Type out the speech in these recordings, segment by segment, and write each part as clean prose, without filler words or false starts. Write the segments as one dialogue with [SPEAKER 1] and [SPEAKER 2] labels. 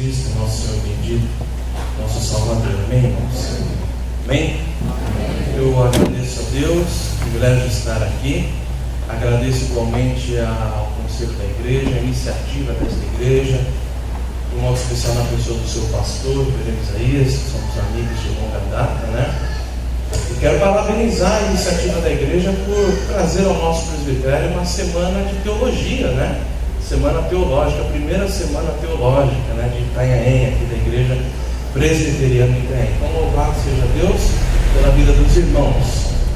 [SPEAKER 1] Cristo, nosso Senhor bendito, nosso Salvador. Amém, irmãos? Amém? Eu agradeço a Deus, o privilégio de estar aqui. Agradeço igualmente ao Conselho da Igreja, a iniciativa desta igreja, de modo especial na pessoa do seu pastor, o Reverendo Isaías, que somos amigos de longa data, né? E quero parabenizar a iniciativa da igreja por trazer ao nosso presbitério uma semana de teologia, né? Semana teológica, a primeira semana teológica, né, de Itanhaém, aqui da igreja presbiteriana de Itanhaém. Então, louvado seja Deus pela vida dos irmãos.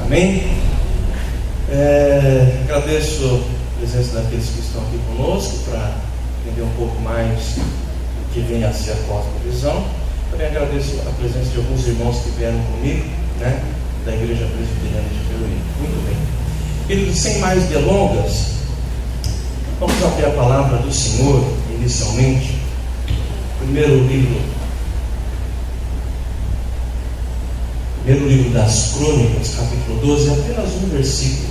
[SPEAKER 1] Amém? Agradeço a presença daqueles que estão aqui conosco para entender um pouco mais do que vem a ser a cosmovisão. Também agradeço a presença de alguns irmãos que vieram comigo, né, da igreja presbiteriana de Peruí. Muito bem. Queridos, sem mais delongas, vamos abrir a palavra do Senhor inicialmente. Primeiro livro das Crônicas, capítulo 12, apenas um versículo.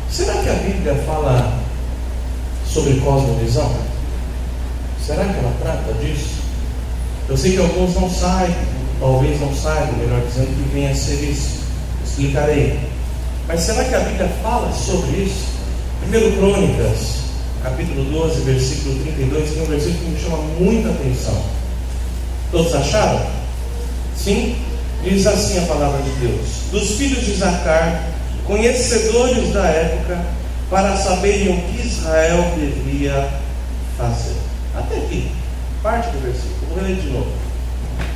[SPEAKER 1] Será que a Bíblia fala sobre cosmovisão? Será que ela trata disso? Eu sei que alguns não saibam, talvez não saibam, melhor dizendo, que venha a ser isso. Explicarei. Mas será que a Bíblia fala sobre isso? Primeiro Crônicas, capítulo 12, versículo 32, que é um versículo que me chama muita atenção. Todos acharam? Sim? Diz assim a palavra de Deus: dos filhos de Isacar, conhecedores da época, para saberem o que Israel devia fazer. Até aqui, parte do versículo. Vou ler de novo.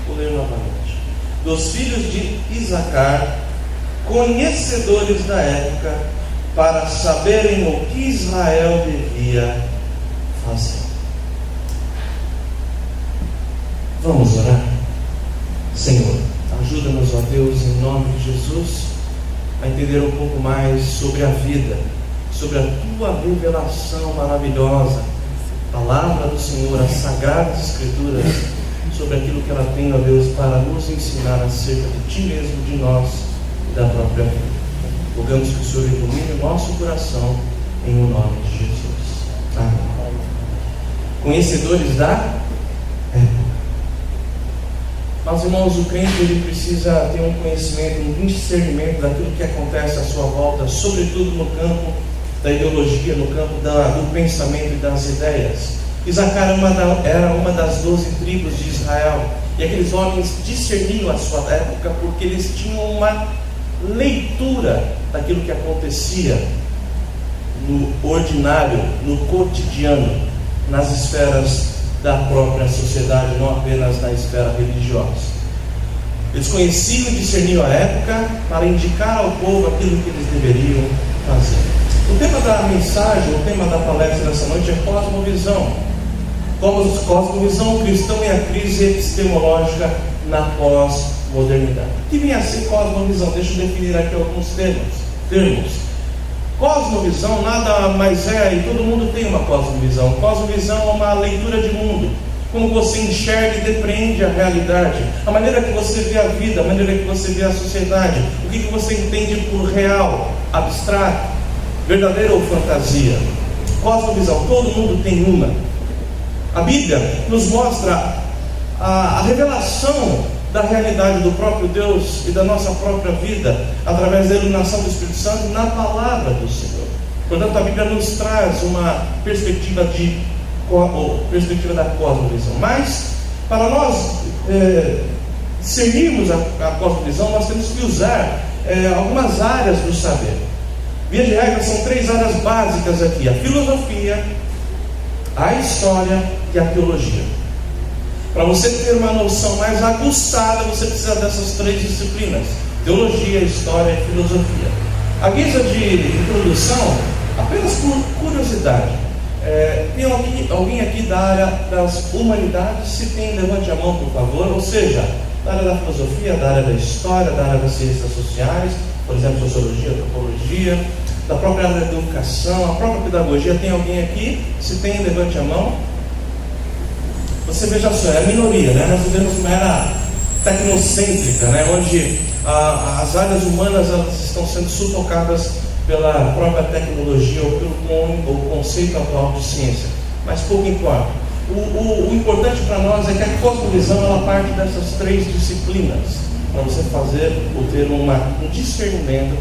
[SPEAKER 1] Vou ler novamente. Dos filhos de Isacar, conhecedores da época, para saberem o que Israel devia fazer. Vamos orar? Senhor, ajuda-nos, ó Deus, em nome de Jesus, a entender um pouco mais sobre a vida, sobre a Tua revelação maravilhosa, a palavra do Senhor, as sagradas Escrituras, sobre aquilo que ela tem, ó Deus, para nos ensinar acerca de Ti mesmo, de nós e da própria vida. Rogamos que o Senhor ilumine o nosso coração, em o nome de Jesus. Amém. Conhecedores da época. Mas, irmãos, o crente ele precisa ter um conhecimento, um discernimento daquilo que acontece à sua volta, sobretudo no campo da ideologia, no campo do pensamento e das ideias. Isacar era uma das 12 tribos de Israel, e aqueles homens discerniam a sua época porque eles tinham uma leitura daquilo que acontecia no ordinário, no cotidiano, nas esferas da própria sociedade, não apenas na esfera religiosa. Eles conheciam e discerniam a época para indicar ao povo aquilo que eles deveriam fazer. O tema da mensagem, o tema da palestra dessa noite é cosmovisão. Cosmovisão cristã e a crise epistemológica na pós-modernidade. O que vem a ser cosmovisão? Deixa eu definir aqui alguns termos. Cosmovisão nada mais é, e todo mundo tem uma cosmovisão. Cosmovisão é uma leitura de mundo, como você enxerga e depreende a realidade, a maneira que você vê a vida, a maneira que você vê a sociedade, o que você entende por real, abstrato, verdadeira ou fantasia. Cosmovisão, todo mundo tem uma. A Bíblia nos mostra a revelação da realidade do próprio Deus e da nossa própria vida através da iluminação do Espírito Santo na palavra do Senhor. Portanto, a Bíblia nos traz uma perspectiva da cosmovisão. Mas, para nós discernirmos a cosmovisão, nós temos que usar algumas áreas do saber. Via de regra, são 3 áreas básicas aqui: a filosofia, a história e a teologia. Para você ter uma noção mais aguçada, você precisa dessas 3 disciplinas: teologia, história e filosofia. A guisa de introdução, apenas por curiosidade, tem alguém aqui da área das humanidades? Se tem, levante a mão, por favor. Ou seja, da área da filosofia, da área da história, da área das ciências sociais, por exemplo, sociologia, antropologia, da própria área da educação, a própria pedagogia. Tem alguém aqui? Se tem, levante a mão. Você veja só, é a minoria, né? Nós vivemos uma era tecnocêntrica, né? Onde as áreas humanas elas estão sendo sufocadas pela própria tecnologia ou pelo conceito atual de ciência. Mas pouco importa. o importante para nós é que a cosmovisão ela parte dessas três disciplinas, para você fazer ou ter um discernimento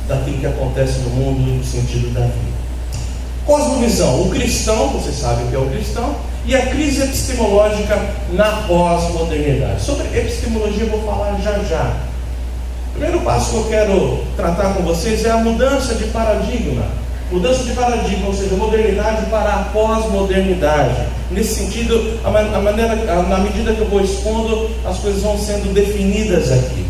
[SPEAKER 1] daquilo que acontece no mundo e no sentido da vida. Cosmovisão, o cristão, você sabe o que é o cristão, e a crise epistemológica na pós-modernidade. Sobre epistemologia eu vou falar já. O primeiro passo que eu quero tratar com vocês é a mudança de paradigma. Mudança de paradigma, ou seja, modernidade para a pós-modernidade. Nesse sentido, na medida que eu vou expondo, as coisas vão sendo definidas aqui.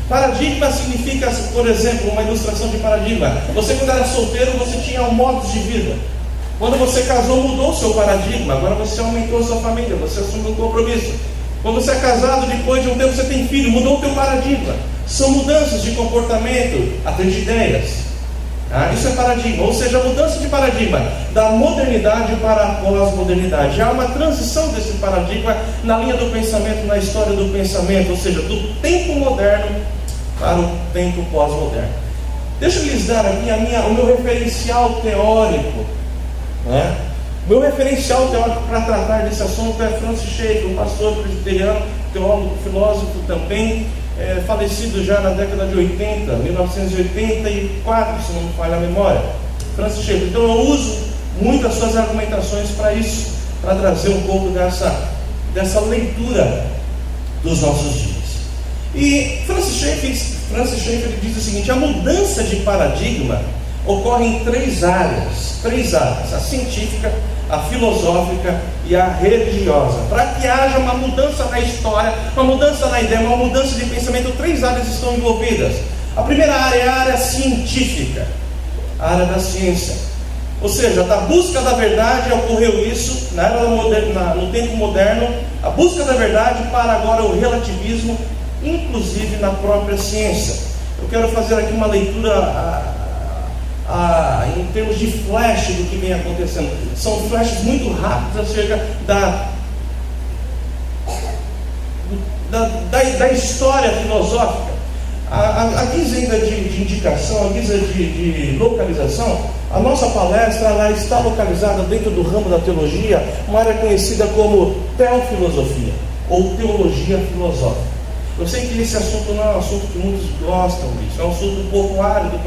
[SPEAKER 1] Paradigma significa, por exemplo, uma ilustração de paradigma. Você, quando era solteiro, você tinha um modo de vida. Quando você casou, mudou o seu paradigma. Agora você aumentou a sua família, você assumiu um compromisso. Quando você é casado, depois de um tempo você tem filho, mudou o teu paradigma. São mudanças de comportamento, até de ideias. Isso é paradigma, ou seja, a mudança de paradigma da modernidade para a pós-modernidade. Há uma transição desse paradigma na linha do pensamento, na história do pensamento, ou seja, do tempo moderno para o tempo pós-moderno. Deixa eu lhes dar aqui o meu referencial teórico. O meu referencial teórico para tratar desse assunto é Francis Schaeffer, um pastor presbiteriano, teólogo, filósofo também, falecido já na década de 80, 1984, se não me falha a memória. Francis Schaeffer. Então eu uso muito as suas argumentações para isso, para trazer um pouco dessa leitura dos nossos dias. E Francis Schaeffer diz o seguinte: a mudança de paradigma ocorre em três áreas, a científica, a filosófica e a religiosa. Para que haja uma mudança na história, uma mudança na ideia, uma mudança de pensamento, três áreas estão envolvidas. A primeira área é a área científica, a área da ciência. Ou seja, da busca da verdade ocorreu isso na era moderna, no tempo moderno, a busca da verdade para agora o relativismo, inclusive na própria ciência. Eu quero fazer aqui uma leitura em termos de flash do que vem acontecendo. São flashes muito rápidos acerca da história filosófica. A guisa ainda de indicação, a guisa de localização, a nossa palestra ela está localizada dentro do ramo da teologia, uma área conhecida como teofilosofia ou teologia filosófica. Eu sei que esse assunto não é um assunto que muitos gostam disso, é um assunto um pouco árido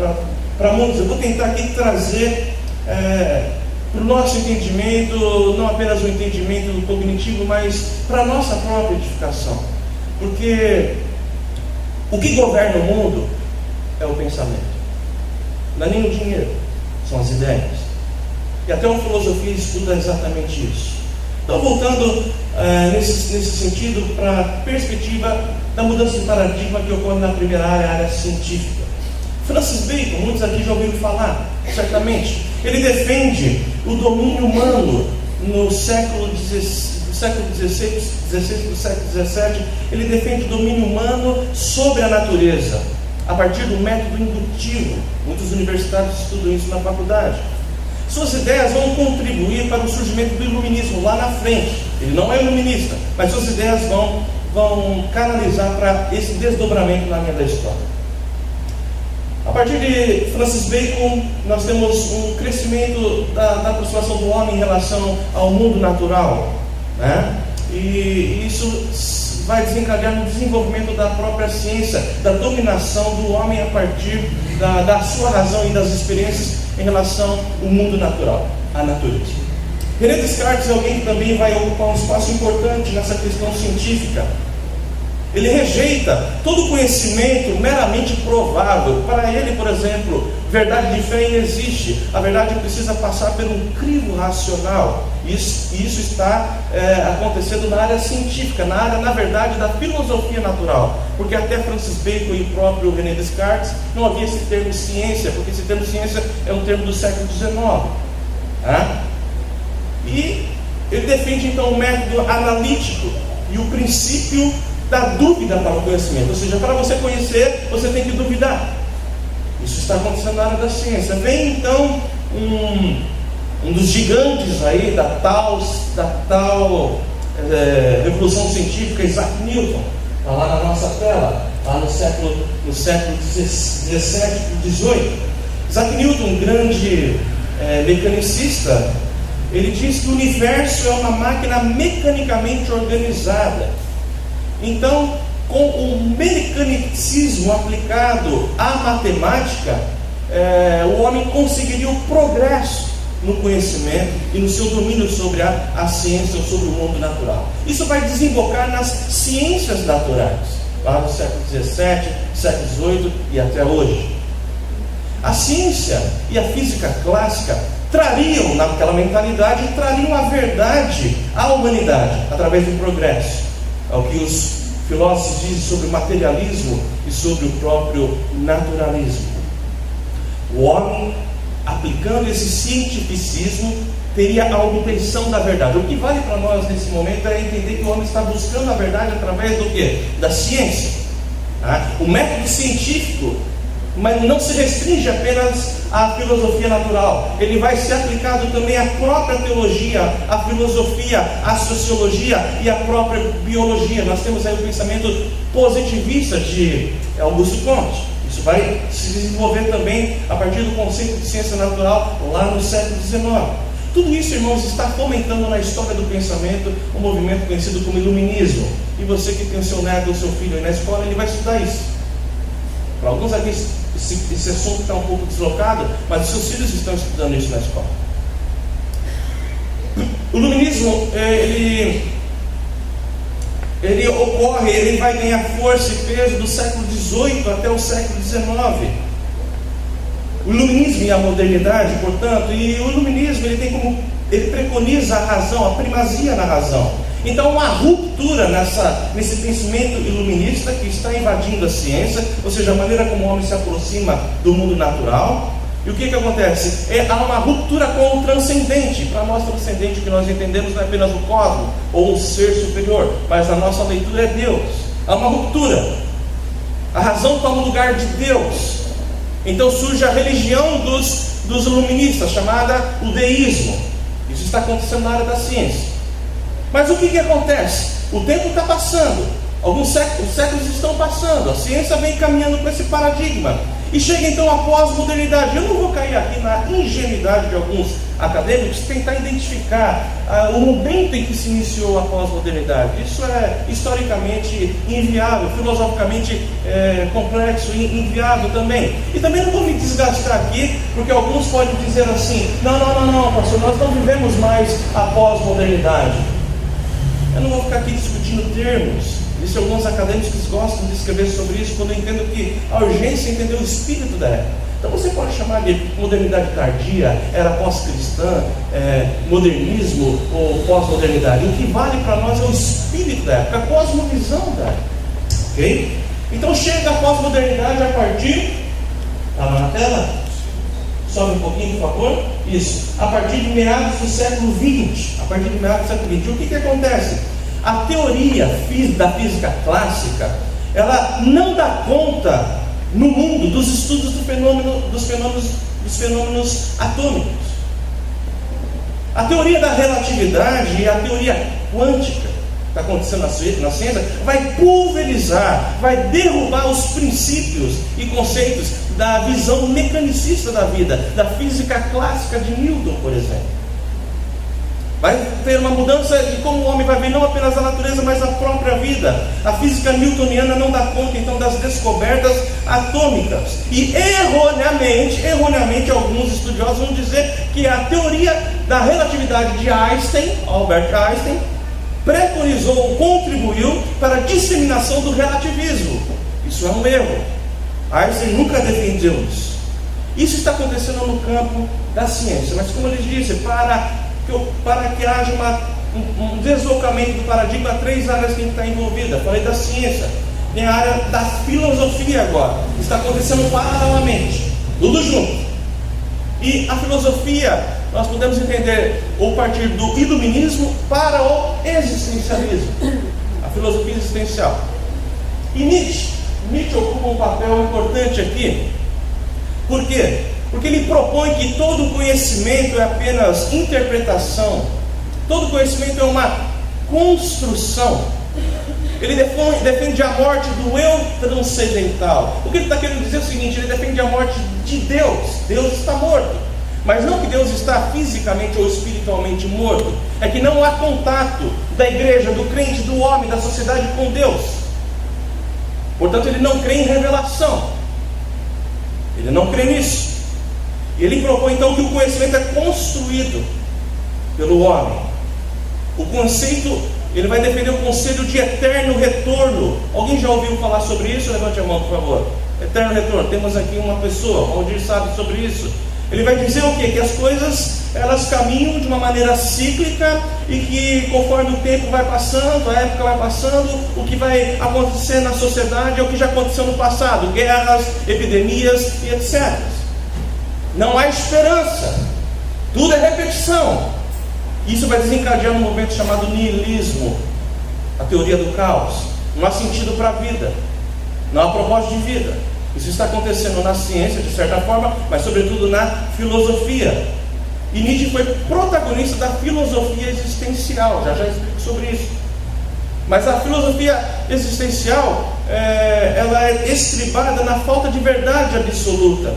[SPEAKER 1] para muitos. Eu vou tentar aqui trazer para o nosso entendimento, não apenas o entendimento cognitivo, mas para a nossa própria edificação. Porque o que governa o mundo é o pensamento, não é nem o dinheiro, são as ideias. E até a filosofia estuda exatamente isso. Então, voltando nesse sentido para a perspectiva da mudança de paradigma que ocorre na primeira área, a área científica. Francis Bacon, muitos aqui já ouviram falar, certamente. Ele defende o domínio humano no século XVI do século XVII. Ele defende o domínio humano sobre a natureza, a partir do método indutivo. Muitos universitários estudam isso na faculdade. Suas ideias vão contribuir para o surgimento do iluminismo lá na frente. Ele não é iluminista, mas suas ideias vão canalizar para esse desdobramento na linha da história. A partir de Francis Bacon, nós temos um crescimento da aproximação do homem em relação ao mundo natural, e isso vai desencadear no desenvolvimento da própria ciência, da dominação do homem a partir da sua razão e das experiências em relação ao mundo natural, à natureza. René Descartes é alguém que também vai ocupar um espaço importante nessa questão científica. Ele rejeita todo conhecimento meramente provável. Para ele, por exemplo, verdade de fé inexiste. A verdade precisa passar por um crivo racional. Isso está acontecendo na área científica, na verdade, da filosofia natural. Porque até Francis Bacon e o próprio René Descartes não havia esse termo ciência, porque esse termo ciência é um termo do século XIX. E ele defende então o método analítico e o princípio da dúvida para o conhecimento. Ou seja, para você conhecer, você tem que duvidar. Isso está acontecendo na área da ciência. Vem então um dos gigantes aí da tal revolução científica, Isaac Newton. Está lá na nossa tela, lá no século XVII e XVIII. Isaac Newton, um grande mecanicista, Ele diz que o universo é uma máquina mecanicamente organizada. Então, com o mecanicismo aplicado à matemática, o homem conseguiria o progresso no conhecimento e no seu domínio sobre a ciência ou sobre o mundo natural. Isso vai desembocar nas ciências naturais, lá no século XVII, século XVIII e até hoje. A ciência e a física clássica trariam, naquela mentalidade, trariam a verdade à humanidade, através do progresso. É o que os filósofos dizem sobre o materialismo e sobre o próprio naturalismo. O homem, aplicando esse cientificismo, teria a obtenção da verdade. O que vale para nós nesse momento é entender que o homem está buscando a verdade através do quê? Da ciência. O método científico, mas não se restringe apenas à filosofia natural. Ele vai ser aplicado também à própria teologia, à filosofia, à sociologia e à própria biologia. Nós temos aí o pensamento positivista de Augusto Comte. Isso vai se desenvolver também a partir do conceito de ciência natural lá no século XIX. Tudo isso, irmãos, está fomentando na história do pensamento um movimento conhecido como iluminismo. E você que tem o seu neto ou seu filho aí na escola, ele vai estudar isso. Para alguns aqui esse assunto está um pouco deslocado, mas os seus filhos estão estudando isso na escola. O iluminismo, ele ocorre, ele vai ganhar força e peso do século XVIII até o século XIX. O iluminismo e a modernidade, portanto, e o iluminismo ele preconiza a razão, a primazia na razão. Então, uma ruptura nesse pensamento iluminista que está invadindo a ciência, ou seja, a maneira como o homem se aproxima do mundo natural. E o que acontece? Há uma ruptura com o transcendente. Para nós, transcendente, o que nós entendemos não é apenas o cosmos ou um ser superior, mas a nossa leitura é Deus. Há uma ruptura. A razão toma o lugar de Deus. Então surge a religião dos iluministas, chamada o deísmo. Isso está acontecendo na área da ciência. Mas o que acontece? O tempo está passando, os séculos estão passando, a ciência vem caminhando com esse paradigma, e chega então a pós-modernidade. Eu não vou cair aqui na ingenuidade de alguns acadêmicos tentar identificar o momento em que se iniciou a pós-modernidade. Isso é historicamente inviável, filosoficamente complexo e inviável também. E também não vou me desgastar aqui, porque alguns podem dizer assim: não, pastor, nós não vivemos mais a pós-modernidade. Eu não vou ficar aqui discutindo termos. Existem alguns acadêmicos que gostam de escrever sobre isso, quando eu entendo que a urgência é entender o espírito da época. Então você pode chamar de modernidade tardia, era pós-cristã, modernismo ou pós-modernidade. O que vale para nós é o espírito da época, a cosmovisão da época. Ok? Então chega a pós-modernidade a partir... Está lá na tela? Sobe um pouquinho, por favor. Isso. A partir de meados do século XX. A partir de meados do século XX. O que acontece? A teoria da física clássica, ela não dá conta no mundo dos estudos dos fenômenos atômicos. A teoria da relatividade e a teoria quântica que está acontecendo na ciência vai pulverizar, vai derrubar os princípios e conceitos da visão mecanicista da vida, da física clássica de Newton, por exemplo. Vai ter uma mudança de como o homem vai ver não apenas a natureza, mas a própria vida. A física newtoniana não dá conta então das descobertas atômicas. E erroneamente, alguns estudiosos vão dizer que a teoria da relatividade de Einstein, Albert Einstein, preconizou, contribuiu para a disseminação do relativismo. Isso é um erro. Einstein nunca defendeu isso. Isso está acontecendo no campo da ciência. Mas como ele disse, para que haja um deslocamento do paradigma, há 3 áreas têm que estar envolvidas. Falei da ciência, tem a área da filosofia agora. Está acontecendo paralelamente, tudo junto. E a filosofia, nós podemos entender ou partir do iluminismo para o existencialismo, a filosofia existencial. E Nietzsche ocupa um papel importante aqui. Por quê? Porque ele propõe que todo conhecimento é apenas interpretação, todo conhecimento é uma construção. Ele defende a morte do eu transcendental. O que ele está querendo dizer é o seguinte: ele defende a morte de Deus. Deus está morto. Mas não que Deus está fisicamente ou espiritualmente morto, é que não há contato da igreja, do crente, do homem, da sociedade com Deus. Portanto, ele não crê em revelação, ele não crê nisso. E ele propõe então que o conhecimento é construído pelo homem. O conceito, ele vai defender o conceito de eterno retorno. Alguém já ouviu falar sobre isso? Levante a mão, por favor. Eterno retorno. Temos aqui uma pessoa, o Aldir sabe sobre isso. Ele vai dizer o quê? Que as coisas, elas caminham de uma maneira cíclica e que conforme o tempo vai passando, a época vai passando, o que vai acontecer na sociedade é o que já aconteceu no passado: guerras, epidemias e etc. Não há esperança, tudo é repetição. Isso vai desencadear um movimento chamado niilismo, a teoria do caos. Não há sentido para a vida, não há propósito de vida. Isso está acontecendo na ciência, de certa forma, mas sobretudo na filosofia. E Nietzsche foi protagonista da filosofia existencial, já explico sobre isso. Mas a filosofia existencial, ela é estribada na falta de verdade absoluta,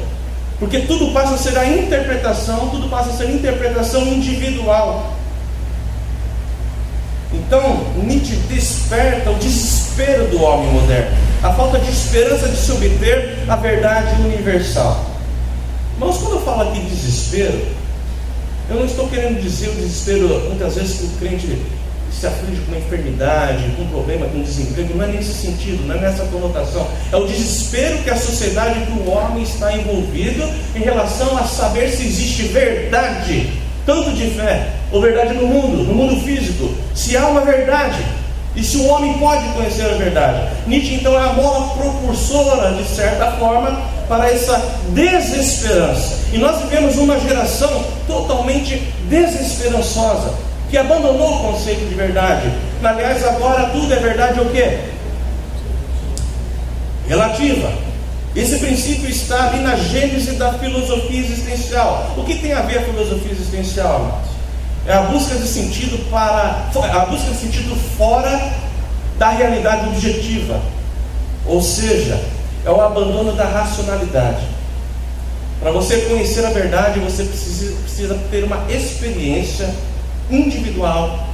[SPEAKER 1] porque tudo passa a ser a interpretação, tudo passa a ser interpretação individual. Então, Nietzsche desperta o desespero do homem moderno, a falta de esperança de se obter a verdade universal. Mas quando eu falo aqui de desespero, eu não estou querendo dizer o desespero, muitas vezes, que o crente se aflige com uma enfermidade, com um problema, com um desemprego. Não é nesse sentido, não é nessa conotação. É o desespero que a sociedade, que o homem está envolvido em relação a saber se existe verdade, tanto de fé, ou verdade no mundo físico, se há uma verdade, e se o homem pode conhecer a verdade. Nietzsche então é a mola propulsora, de certa forma, para essa desesperança. E nós vivemos uma geração totalmente desesperançosa, que abandonou o conceito de verdade. Aliás, agora tudo é verdade o quê? Relativa. Esse princípio está ali na gênese da filosofia existencial. O que tem a ver a filosofia existencial, amados? É a busca de sentido fora da realidade objetiva. Ou seja, é o abandono da racionalidade. Para você conhecer a verdade, você precisa ter uma experiência individual.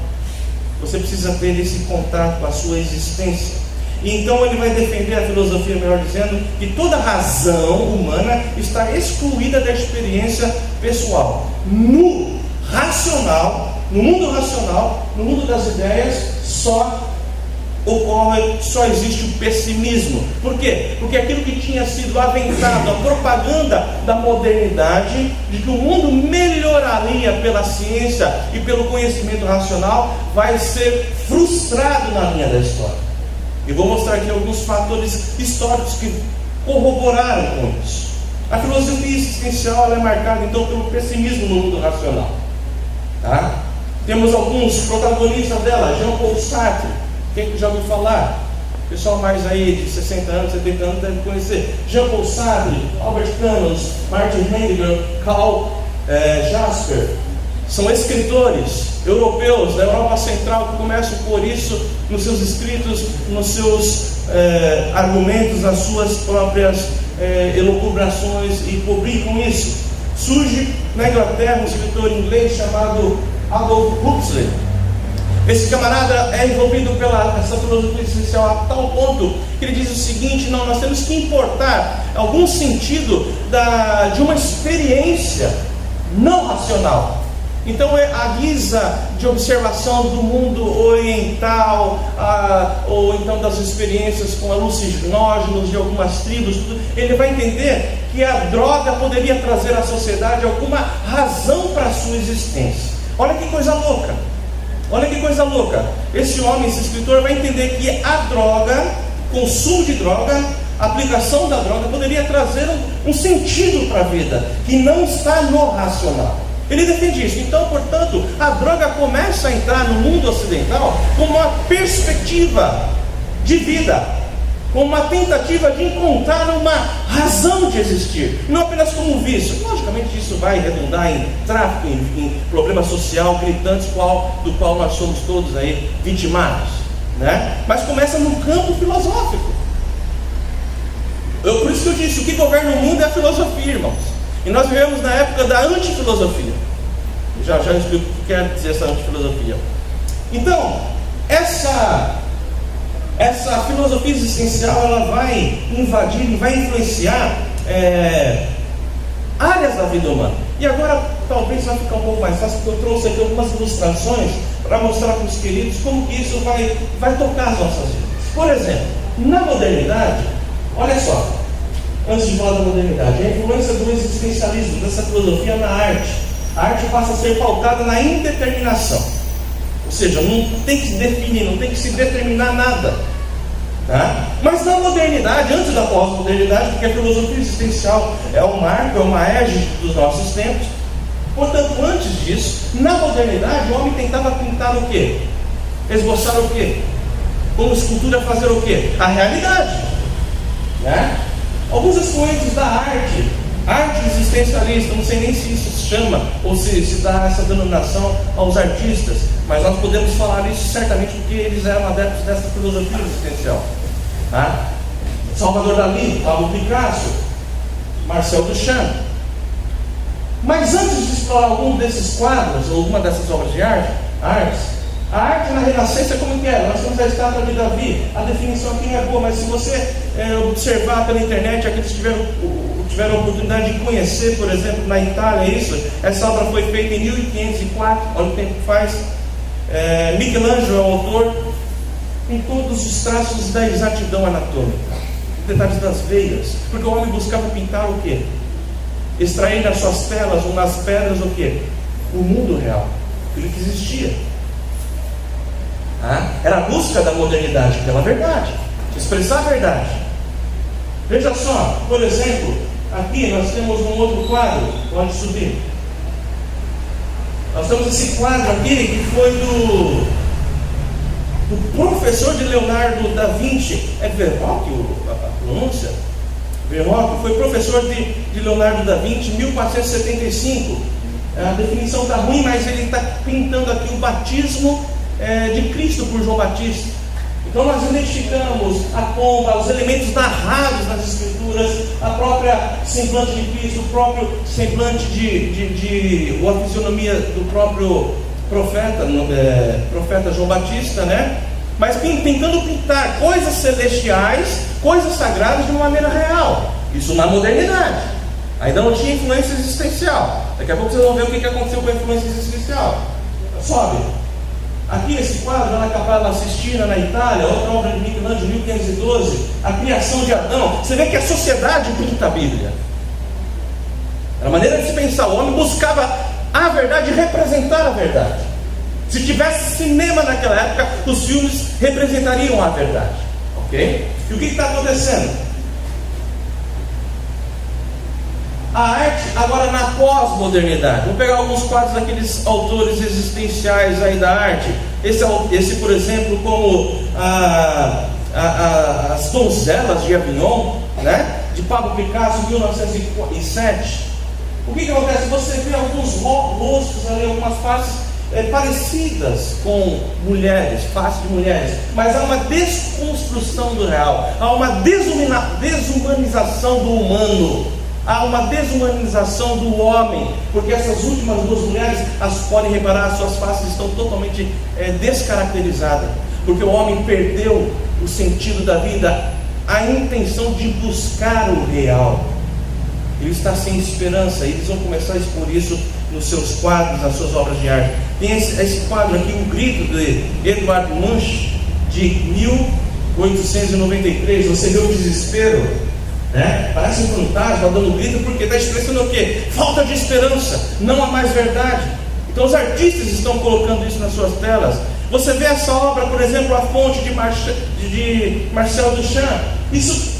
[SPEAKER 1] Você precisa ter esse contato com a sua existência. E então ele vai defender a filosofia, melhor dizendo, que toda razão humana está excluída da experiência pessoal. No mundo racional, no mundo das ideias, só existe o pessimismo. Por quê? Porque aquilo que tinha sido aventado, a propaganda da modernidade, de que o mundo melhoraria pela ciência e pelo conhecimento racional, vai ser frustrado na linha da história. E vou mostrar aqui alguns fatores históricos que corroboraram com isso. A filosofia existencial, ela é marcada então pelo pessimismo no mundo racional. Tá? Temos alguns protagonistas dela. Jean-Paul Sartre, quem já ouviu falar? O pessoal mais aí de 60 anos, 70 anos deve conhecer. Jean-Paul Sartre, Albert Camus, Martin Heidegger, Karl Jasper. São escritores europeus da Europa Central que começam por isso nos seus escritos, nos seus argumentos, nas suas próprias elucubrações, e publicam isso. Surge na Inglaterra um escritor inglês chamado Aldous Huxley. Esse camarada é envolvido pela essa filosofia existencial a tal ponto que ele diz o seguinte: não, nós temos que importar algum sentido de uma experiência não racional. Então, a guisa de observação do mundo oriental, ou então das experiências com alucinógenos de algumas tribos, ele vai entender que a droga poderia trazer à sociedade alguma razão para a sua existência. Olha que coisa louca! Olha que coisa louca! Esse homem, esse escritor, vai entender que a droga, consumo de droga, a aplicação da droga poderia trazer um sentido para a vida, que não está no racional. Ele defende isso. Então, portanto, a droga começa a entrar no mundo ocidental como uma perspectiva de vida, como uma tentativa de encontrar uma razão de existir, não apenas como vício. Logicamente isso vai redundar em tráfico, em problema social gritantes, do qual nós somos todos aí vitimados, né? Mas começa no campo filosófico. Por isso que eu disse, o que governa o mundo é a filosofia, irmãos. E nós vivemos na época da antifilosofia. Já explico o que quer dizer essa antifilosofia. Então, essa filosofia existencial, ela vai invadir e vai influenciar áreas da vida humana. E agora talvez vai ficar um pouco mais fácil, porque eu trouxe aqui algumas ilustrações para mostrar para os queridos como que isso vai tocar as nossas vidas. Por exemplo, na modernidade, olha só, antes de falar da modernidade, a influência do existencialismo, dessa filosofia na arte. A arte passa a ser pautada na indeterminação, ou seja, não tem que se definir, não tem que se determinar nada, tá? Mas na modernidade, antes da pós-modernidade, porque a filosofia existencial é um marco, é uma égide dos nossos tempos, portanto, antes disso, na modernidade, o homem tentava pintar o quê? Esboçar o quê? Como escultura, fazer o quê? A realidade, né? Alguns expoentes da arte existencialista, não sei nem se isso se chama ou se dá essa denominação aos artistas, mas nós podemos falar isso certamente porque eles eram adeptos dessa filosofia existencial, tá? Salvador Dalí, Pablo Picasso, Marcel Duchamp. Mas antes de explorar algum desses quadros ou alguma dessas obras de arte, a arte na Renascença, como que era? Nós temos a estátua de Davi. A definição aqui não é boa, mas se você observar pela internet, aqueles que tiveram a oportunidade de conhecer, por exemplo, na Itália, essa obra foi feita em 1504, olha o tempo que faz. Michelangelo é o autor, em todos os traços da exatidão anatômica, detalhes das veias, porque o homem buscava pintar o quê? Extrair nas suas telas ou nas pedras o quê? O mundo real, aquilo que existia. Era a busca da modernidade pela verdade, expressar a verdade. Veja só, por exemplo, aqui nós temos um outro quadro, pode subir. Nós temos esse quadro aqui que foi do professor de Leonardo da Vinci. É Verrocchio a pronúncia? Verrocchio foi professor de Leonardo da Vinci em 1475. A definição está ruim, mas ele está pintando aqui o batismo de Cristo por João Batista. Então nós identificamos a pompa, os elementos narrados nas Escrituras, a própria semblante de Cristo, o próprio semblante ou a fisionomia do próprio profeta João Batista, né? Mas tentando pintar coisas celestiais, coisas sagradas de uma maneira real. Isso na modernidade. Ainda não tinha influência existencial. Daqui a pouco vocês vão ver o que aconteceu com a influência existencial. Sobe. Aqui esse quadro, na Capela Sistina, na Itália, outra obra de Michelangelo, 1512, a criação de Adão. Você vê que a sociedade pinta a Bíblia. Era a maneira de se pensar. O homem buscava a verdade e representar a verdade. Se tivesse cinema naquela época, os filmes representariam a verdade. Ok? E o que está acontecendo? A arte agora na pós-modernidade. Vou pegar alguns quadros daqueles autores existenciais aí da arte. Esse por exemplo, como as donzelas de Avignon, né? De Pablo Picasso, 1907. O que acontece? Você vê alguns rostos ali, algumas faces parecidas com mulheres, faces de mulheres, mas há uma desconstrução do real, há uma desumanização do humano. Há uma desumanização do homem, porque essas últimas duas mulheres, as podem reparar, as suas faces estão totalmente descaracterizadas, porque o homem perdeu o sentido da vida, a intenção de buscar o real. Ele está sem esperança, e eles vão começar a expor isso nos seus quadros, nas suas obras de arte. Tem esse quadro aqui, O Grito, de Edvard Munch, de 1893. Você vê o desespero, né? Parece um fantasma dando grito, porque está expressando o quê? Falta de esperança, não há mais verdade. Então os artistas estão colocando isso nas suas telas. Você vê essa obra, por exemplo, A Fonte de Marcel Duchamp. Isso se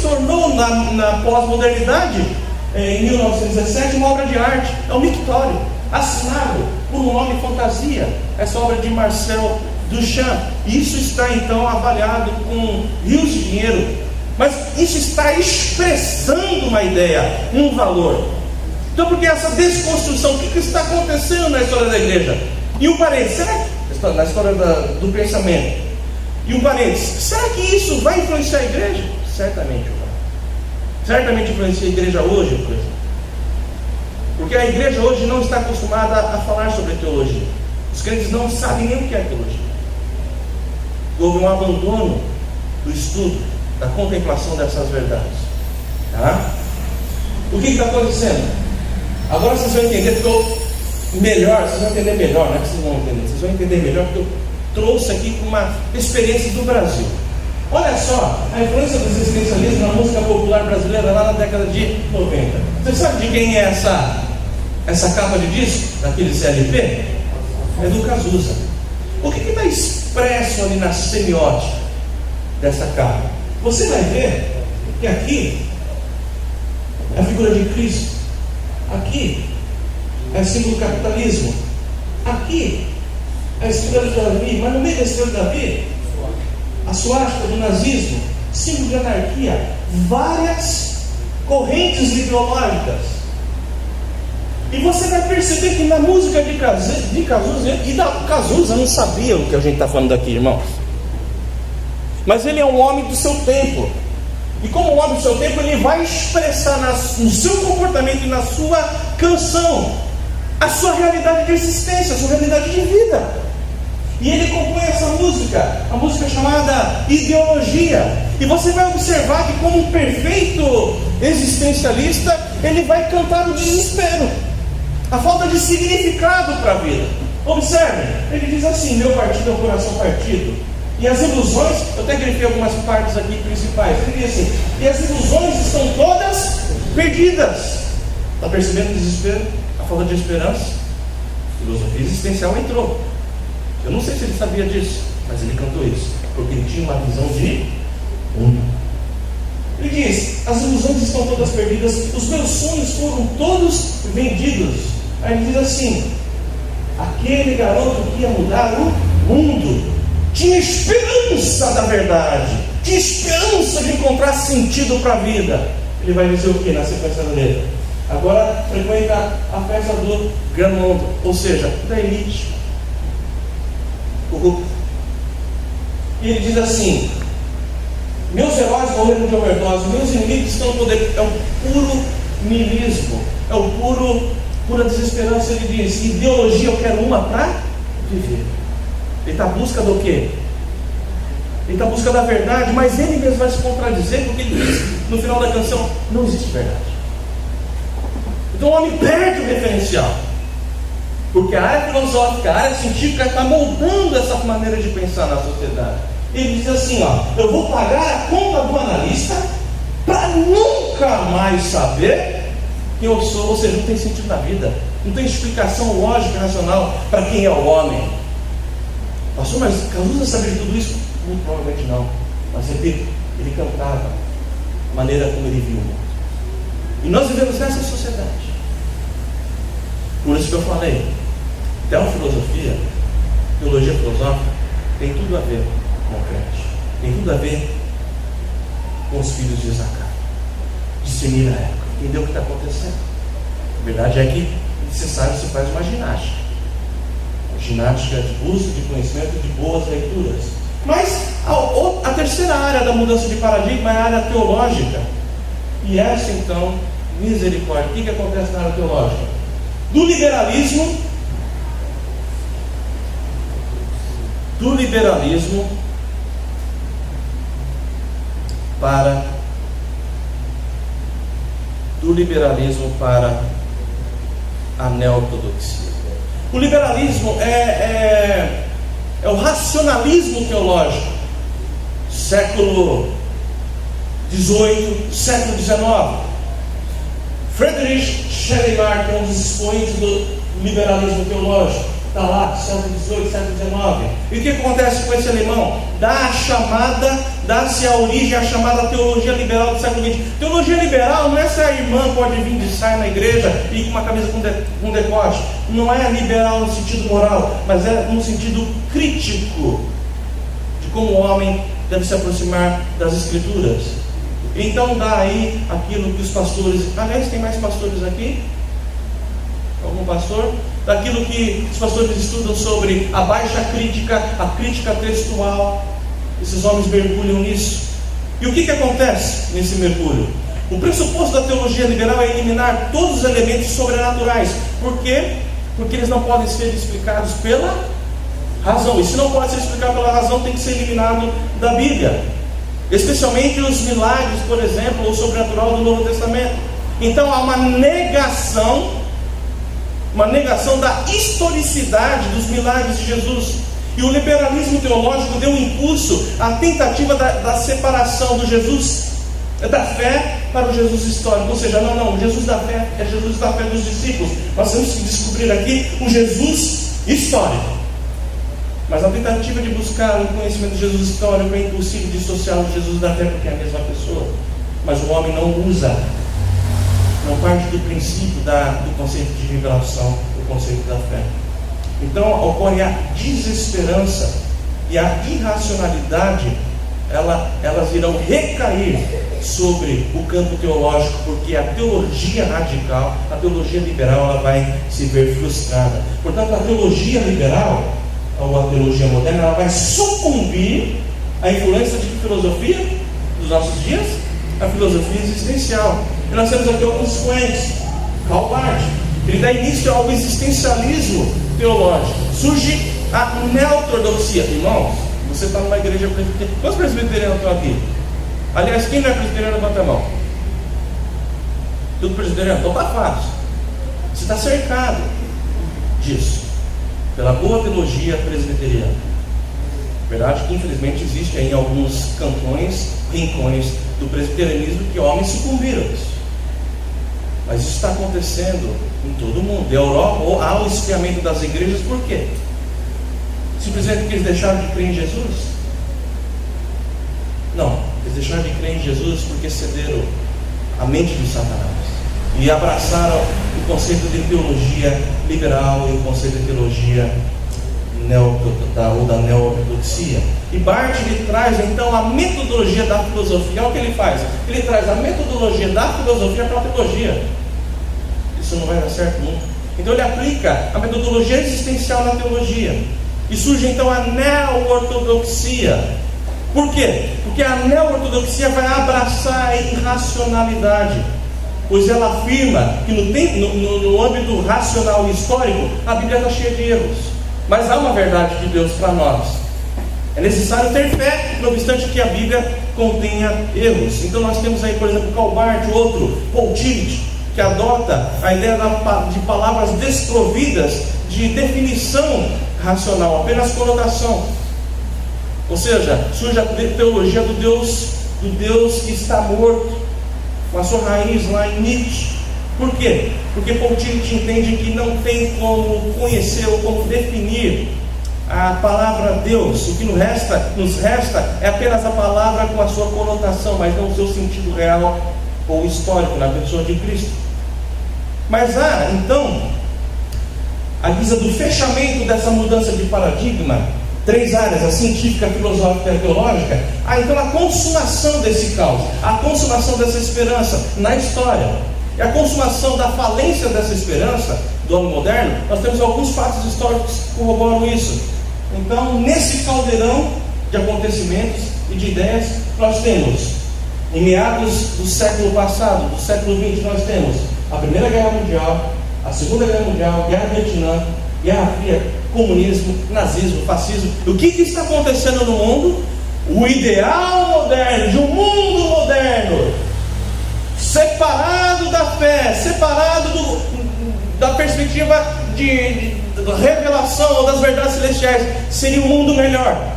[SPEAKER 1] tornou na pós-modernidade, em 1917, uma obra de arte. É um mictório, assinado por um nome fantasia, essa obra de Marcel Duchamp. Isso está então avaliado com rios de dinheiro. Mas isso está expressando uma ideia, um valor. Então, porque essa desconstrução, o que está acontecendo na história da igreja? E um parênteses, será que, na história do pensamento, e um parênteses, será que isso vai influenciar a igreja? Certamente vai. certamente influencia a igreja hoje, por exemplo. Porque a igreja hoje não está acostumada a falar sobre teologia. Os crentes não sabem nem o que é teologia. Houve um abandono do estudo, da contemplação dessas verdades. Tá? O que está acontecendo? Agora vocês vão entender melhor, vocês vão entender melhor, não é que vocês vão entender, vocês vão entender melhor, porque eu trouxe aqui uma experiência do Brasil. Olha só, a influência do existencialismo na música popular brasileira lá na década de 90. Você sabe de quem é essa capa de disco, daquele CLP? É do Cazuza. O que está expresso ali na semiótica dessa capa? Você vai ver que aqui é a figura de Cristo, aqui é o símbolo do capitalismo, aqui é a estrela de Davi, mas no meio da estrela de Davi, a suástica do nazismo, símbolo de anarquia, várias correntes ideológicas. E você vai perceber que na música de Cazuza, e da Cazuza não sabia o que a gente está falando aqui, irmãos. Mas ele é um homem do seu tempo. E como homem do seu tempo, ele vai expressar no seu comportamento e na sua canção a sua realidade de existência, a sua realidade de vida. E ele compõe essa música, a música chamada Ideologia. E você vai observar que, como um perfeito existencialista, ele vai cantar o desespero, a falta de significado para a vida. Observe, ele diz assim: meu partido é um coração partido. E as ilusões, eu até grifei algumas partes aqui principais. Ele diz assim: e as ilusões estão todas perdidas. Está percebendo o desespero? A falta de esperança? A filosofia existencial entrou. Eu não sei se ele sabia disso, mas ele cantou isso, porque ele tinha uma visão de mundo. Ele diz: as ilusões estão todas perdidas, os meus sonhos foram todos vendidos. Aí ele diz assim: aquele garoto que ia mudar o mundo tinha esperança da verdade, tinha esperança de encontrar sentido para a vida. Ele vai dizer o que na sequência da letra? Agora frequenta a festa do Grand Monde, ou seja, da elite corrupta. E ele diz assim: meus heróis morreram de overdose, meus inimigos estão no poder. É o puro niilismo, é o pura desesperança. Ele diz: ideologia, eu quero uma para viver. Ele está à busca do quê? Ele está à busca da verdade, mas ele mesmo vai se contradizer, porque ele diz no final da canção: não existe verdade. Então o homem perde o referencial, porque a área filosófica, a área científica está moldando essa maneira de pensar na sociedade. Ele diz assim: eu vou pagar a conta do analista para nunca mais saber quem eu sou. Ou seja, não tem sentido na vida, não tem explicação lógica, racional para quem é o homem. Pastor, mas Cazuza sabia de tudo isso? Muito provavelmente não. Mas repito, ele cantava a maneira como ele viu o mundo. E nós vivemos nessa sociedade. Por isso que eu falei, teofilosofia, teologia filosófica, tem tudo a ver com o crente, tem tudo a ver com os filhos de Isacar. Discernir a época, entender o que está acontecendo. A verdade é que necessário se faz uma ginástica de busca de conhecimento, de boas leituras. Mas a terceira área da mudança de paradigma é a área teológica. E essa então, misericórdia, o que acontece na área teológica? Do liberalismo para a neortodoxia. O liberalismo é o racionalismo teológico, século XVIII, século XIX. Friedrich Schleiermacher, que é um dos expoentes do liberalismo teológico, está lá, século XVIII, século XIX. E o que acontece com esse alemão? Dá-se a origem à chamada teologia liberal do século XX. Teologia liberal não é se a irmã pode vir de saia na igreja e com uma camisa com decote. Não é liberal no sentido moral, mas é no sentido crítico de como o homem deve se aproximar das Escrituras. Então dá aí aquilo que os pastores... Aliás, tem mais pastores aqui? Algum pastor? Daquilo que os pastores estudam sobre a baixa crítica, a crítica textual. Esses homens mergulham nisso. E o que acontece nesse mergulho? O pressuposto da teologia liberal é eliminar todos os elementos sobrenaturais. Por quê? Porque eles não podem ser explicados pela razão. E se não pode ser explicado pela razão, tem que ser eliminado da Bíblia. Especialmente os milagres, por exemplo, o sobrenatural do Novo Testamento. Então há uma negação da historicidade dos milagres de Jesus. E o liberalismo teológico deu um impulso à tentativa da separação do Jesus da fé para o Jesus histórico. Ou seja, não, o Jesus da fé é Jesus da fé dos discípulos. Nós temos que descobrir aqui um Jesus histórico. Mas a tentativa de buscar o conhecimento de Jesus histórico é impossível dissociar o Jesus da fé, porque é a mesma pessoa. Mas o homem não parte do princípio do conceito de revelação, do conceito da fé. Então ocorre a desesperança e a irracionalidade, elas irão recair sobre o campo teológico, porque a teologia radical, a teologia liberal, ela vai se ver frustrada. Portanto, a teologia liberal, ou a teologia moderna, ela vai sucumbir à influência de que filosofia dos nossos dias? A filosofia existencial. E nós temos aqui alguns expoentes. Karl Barth, ele dá início ao existencialismo teológico. Surge a neortodoxia. Irmãos, você está numa igreja presbiteriana. Quantos presbiterianos estão aqui? Aliás, quem não é presbiteriano, levanta a mão. Tudo presbiteriano? Então está fácil. Você está cercado disso, pela boa teologia presbiteriana. Verdade que infelizmente existe aí em alguns cantões, rincões do presbiterianismo que homens sucumbiram a isso. Mas isso está acontecendo em todo o mundo. Na Europa há o esfriamento das igrejas. Por quê? Simplesmente porque eles deixaram de crer em Jesus? Não, eles deixaram de crer em Jesus porque cederam à mente de Satanás e abraçaram o conceito de teologia liberal e o conceito de teologia da neortodoxia. E Barth, ele traz então a metodologia da filosofia. Olha o que ele faz, ele traz a metodologia da filosofia para a teologia. Isso não vai dar certo nunca. Então ele aplica a metodologia existencial na teologia, e surge então a neortodoxia. Por quê? Porque a neortodoxia vai abraçar a irracionalidade, pois ela afirma que no âmbito racional e histórico a Bíblia está cheia de erros, mas há uma verdade de Deus para nós. É necessário ter fé, não obstante que a Bíblia contenha erros. Então nós temos aí, por exemplo, Karl Barth, outro, Paul Tillich, que adota a ideia de palavras desprovidas de definição racional, apenas conotação. Ou seja, surge a teologia do Deus que está morto, com a sua raiz lá em Nietzsche. Por quê? Porque Paul Tillich entende que não tem como conhecer ou como definir a palavra Deus. O que nos resta é apenas a palavra com a sua conotação, mas não o seu sentido real ou histórico na pessoa de Cristo. Mas há, então, à guisa do fechamento dessa mudança de paradigma, três áreas, a científica, a filosófica e a teológica. Há então a consumação desse caos, a consumação dessa esperança na história. E a consumação da falência dessa esperança do homem moderno, nós temos alguns fatos históricos que corroboram isso. Então, nesse caldeirão de acontecimentos e de ideias, nós temos, em meados do século passado, do século XX, nós temos a Primeira Guerra Mundial, a Segunda Guerra Mundial, Guerra do Vietnã, Guerra Fria, comunismo, nazismo, fascismo. O que está acontecendo no mundo? O ideal moderno, de um mundo moderno, separado da fé, separado da perspectiva de revelação ou das verdades celestiais, seria um mundo melhor.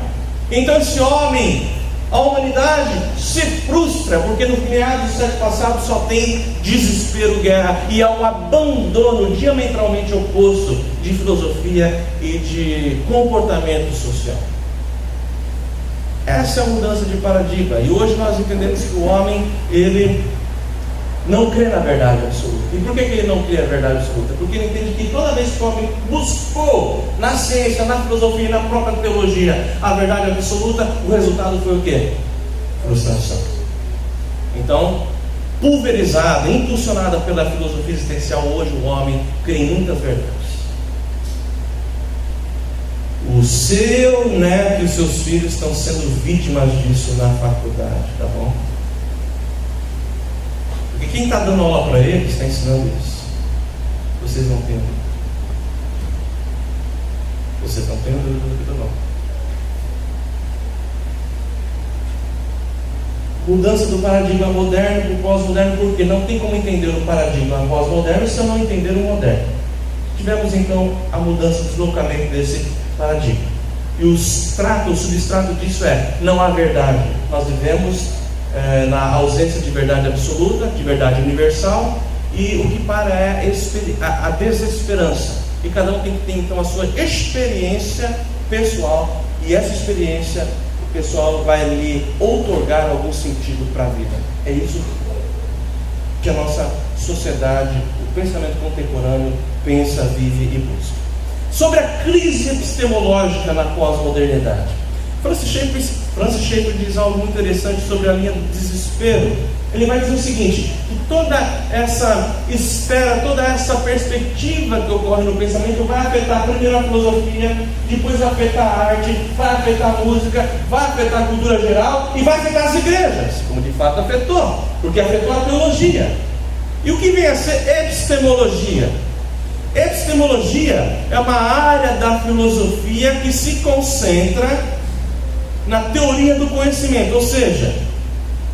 [SPEAKER 1] Então esse homem, a humanidade se frustra, porque no meados do século passado só tem desespero, guerra, e há um abandono diametralmente oposto de filosofia e de comportamento social. Essa é a mudança de paradigma. E hoje nós entendemos que o homem, ele não crê na verdade absoluta. E por que ele não crê na verdade absoluta? Porque ele entende que toda vez que o homem buscou na ciência, na filosofia e na própria teologia a verdade absoluta, o resultado foi o quê? Frustração. Então, pulverizada, impulsionada pela filosofia existencial, hoje o homem crê em muitas verdades. O seu neto e os seus filhos estão sendo vítimas disso na faculdade, tá bom? Porque quem está dando aula para eles está ensinando isso. Vocês não têm dúvida. Vocês não têm dúvida, não. Mudança do paradigma moderno para o pós-moderno, porque não tem como entender o paradigma pós-moderno se eu não entender o moderno. Tivemos então a mudança, o deslocamento desse paradigma. E o substrato disso não há verdade. Nós vivemos na ausência de verdade absoluta, de verdade universal, e o que para é a desesperança. E cada um tem que ter então a sua experiência pessoal, e essa experiência pessoal vai lhe outorgar algum sentido para a vida. É isso que a nossa sociedade, o pensamento contemporâneo pensa, vive e busca. Sobre a crise epistemológica na pós-modernidade, Francis Schaeffer diz algo muito interessante sobre a linha do desespero. Ele vai dizer o seguinte: que toda essa esfera, toda essa perspectiva que ocorre no pensamento vai afetar primeiro a filosofia, depois vai afetar a arte, vai afetar a música, vai afetar a cultura geral e vai afetar as igrejas, como de fato afetou, porque afetou a teologia. E o que vem a ser epistemologia? Epistemologia é uma área da filosofia que se concentra na teoria do conhecimento, ou seja,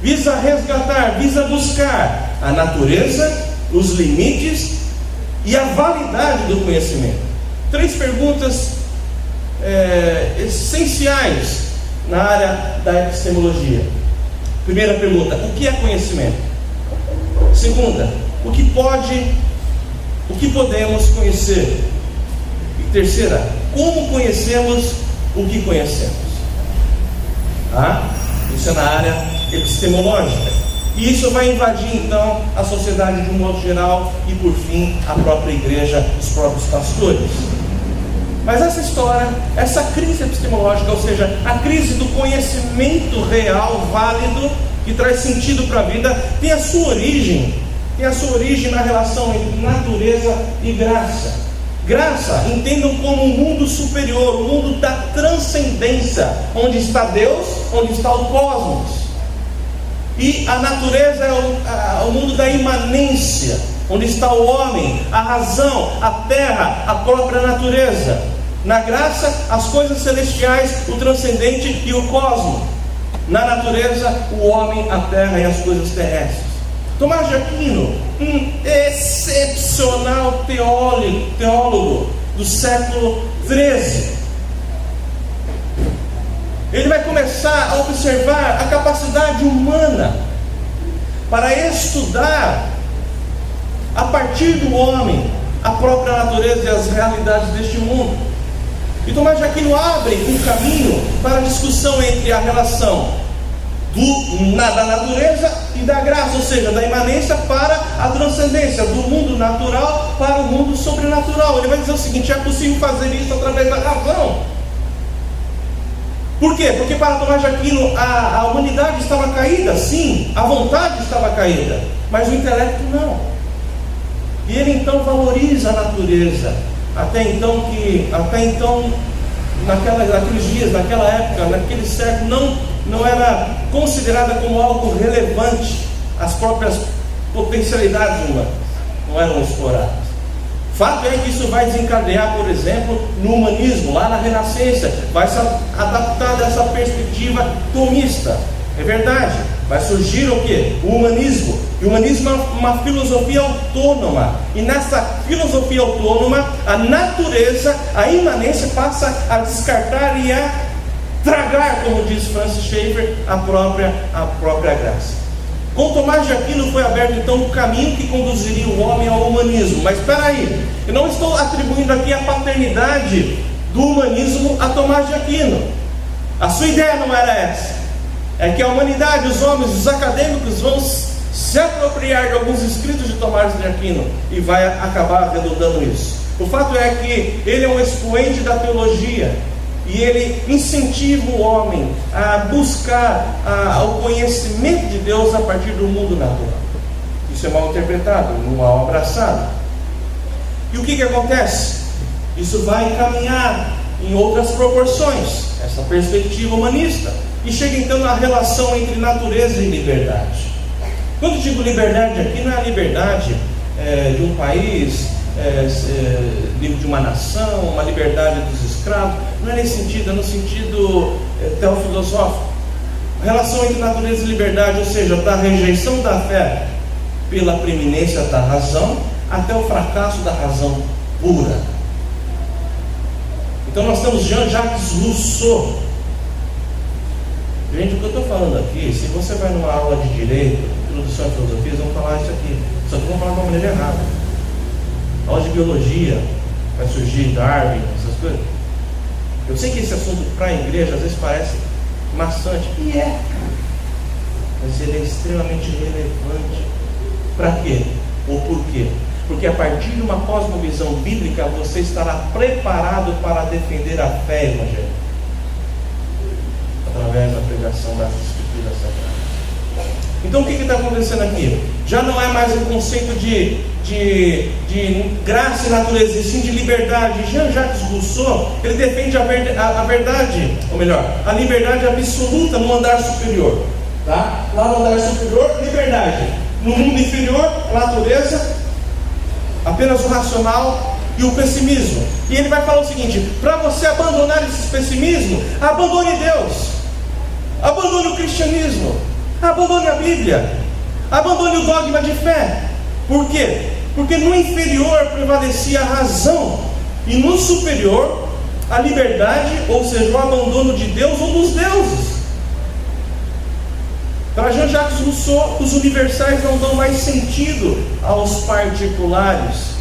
[SPEAKER 1] visa resgatar, visa buscar a natureza, os limites e a validade do conhecimento. 3 perguntas essenciais na área da epistemologia. Primeira pergunta: o que é conhecimento? Segunda: o que podemos conhecer? E terceira: como conhecemos o que conhecemos? Isso é na área epistemológica. E isso vai invadir então a sociedade de um modo geral e por fim a própria igreja, os próprios pastores. Mas essa história, essa crise epistemológica, ou seja, a crise do conhecimento real, válido, que traz sentido para a vida, tem a sua origem na relação entre natureza e graça. Graça, entendam como um mundo superior, um mundo da transcendência, onde está Deus, onde está o cosmos. E a natureza é o mundo da imanência, onde está o homem, a razão, a terra, a própria natureza. Na graça, as coisas celestiais, o transcendente e o cosmos. Na natureza, o homem, a terra e as coisas terrestres. Tomás de Aquino, um excepcional teólogo do século XIII, ele vai começar a observar a capacidade humana para estudar, a partir do homem, a própria natureza e as realidades deste mundo. E Tomás de Aquino abre um caminho para a discussão entre a relação da natureza e da graça, ou seja, da imanência para a transcendência, do mundo natural para o mundo sobrenatural. Ele vai dizer o seguinte: é possível fazer isso através da razão. Por quê? Porque para Tomás de Aquino a humanidade estava caída, sim, a vontade estava caída, mas o intelecto não. E ele então valoriza a natureza, até então naqueles dias, naquela época, naquele século, não era considerada como algo relevante. As próprias potencialidades humanas não eram exploradas. Fato é que isso vai desencadear, por exemplo, no humanismo, lá na Renascença, vai se adaptar dessa perspectiva tomista. É verdade, vai surgir o quê? O humanismo. E o humanismo é uma filosofia autônoma. E nessa filosofia autônoma, a natureza, a imanência passa a descartar e a tragar, como diz Francis Schaeffer, a própria graça. Com Tomás de Aquino foi aberto então o caminho que conduziria o homem ao humanismo. Mas espera aí, eu não estou atribuindo aqui a paternidade do humanismo a Tomás de Aquino. A sua ideia não era essa. É que a humanidade, os homens, os acadêmicos vão se apropriar de alguns escritos de Tomás de Aquino e vai acabar redundando isso. O fato é que ele é um expoente da teologia e ele incentiva o homem a buscar o conhecimento de Deus a partir do mundo natural. Isso é mal interpretado, mal abraçado. E o que acontece? Isso vai caminhar em outras proporções, essa perspectiva humanista, e chega então na relação entre natureza e liberdade. Quando digo liberdade aqui, não é a liberdade de um país, livre de uma nação, uma liberdade dos escravos. Não é nesse sentido, é no sentido teofilosófico. A relação entre natureza e liberdade, ou seja, da rejeição da fé pela preeminência da razão até o fracasso da razão pura. Então nós temos Jean-Jacques Rousseau. Gente, o que eu estou falando aqui, se você vai numa aula de direito, introdução à filosofia, vão falar isso aqui, só que vão falar de uma maneira errada. A aula de biologia vai surgir Darwin, essas coisas. Eu sei que esse assunto para a igreja às vezes parece maçante, e é, mas ele é extremamente relevante. Para quê? Ou por quê? Porque a partir de uma cosmovisão bíblica você estará preparado para defender a fé evangélica através da pregação das Escrituras Sagradas. Então o que está acontecendo aqui? Já não é mais um conceito de graça e natureza, e sim de liberdade. Jean-Jacques Rousseau, ele defende a verdade, ou melhor, a liberdade absoluta no andar superior. Tá? Lá no andar superior, liberdade. No mundo inferior, a natureza, apenas o racional e o pessimismo. E ele vai falar o seguinte: para você abandonar esse pessimismo, abandone Deus, abandone o cristianismo, abandone a Bíblia, abandone o dogma de fé. Por quê? Porque no inferior prevalecia a razão, e no superior a liberdade, ou seja, o abandono de Deus ou dos deuses. Para Jean-Jacques Rousseau, os universais não dão mais sentido aos particulares.